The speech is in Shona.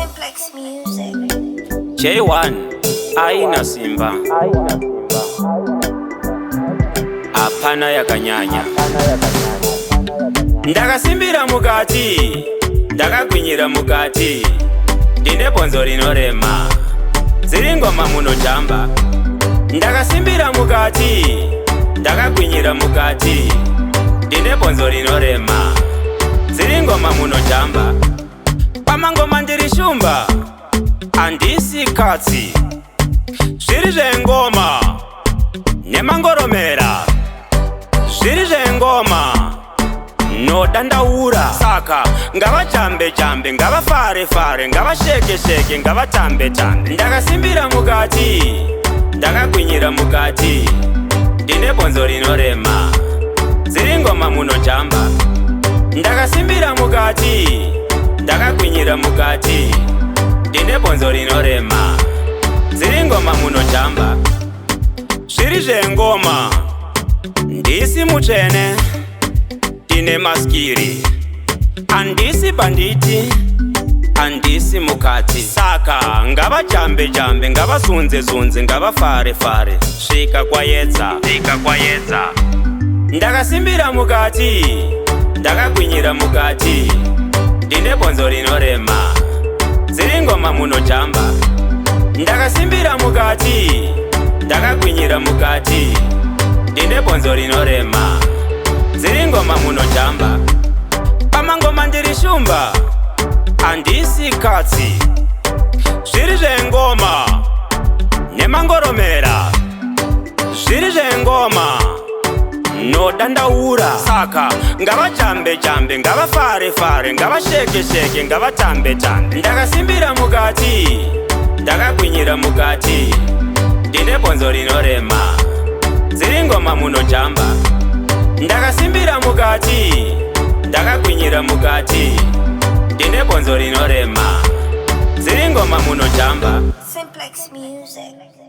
Cymplex music. J1 aina simba apana yakanyanya. Ndakasimbira mukati, ndakagwinyira mukati, ndine bonzo rinorema, ziri ngoma munojamba. Ndakasimbira mukati, ndakagwinyira mukati, ndine bonzo rinorema, ziri ngoma munojamba. Pamangoma ndiri shumba, andisi katsi, zviri zvengoma nemangoromera, zviri zvengoma nodandaura. Saka ngavajambe jambe, ngavafare fare, ngavasheke sheke, ngavatambe tambe. Ndakasimbira mukati, ndakagwinyira mukati, ndine bonzo rinorema, ziri ngoma munojamba. Ndakasimbira mukati, ndakagwinyira mukati, ndine bonzo rinorema, ziri ngoma munojamba. Zviri zvengoma ndisi mutsvene, ndine maskiri, andisi banditi, andisi mukati. Saka ngavajambe jambe, ngavazunze zunze, ngavafare fare, svika kwayedza, svika kwayedza. Ndakasimbira mukati, ndakagwinyira mukati, ndine bonzo rinorema, ziri ngoma munojamba. Ndakasimbira mukati, ndakagwinyira mukati, ndine bonzo rinorema, ziri ngoma munojamba. Pamangoma ndiri shumba, andisi katsi, zviri zvengoma nemangoromera, zviri zvengoma nodandaura. Saka ngavajambe jambe, ngavafare fare, ngavasheke sheke, ngavatambe tambe. Ndakasimbira mukati, ndakagwinyira mukati, ndine bonzo rinorema, ziri ngoma munojamba. Ndakasimbira mukati, ndakagwinyira mukati, ndine bonzo rinorema, ziri ngoma munojamba. Cymplex music.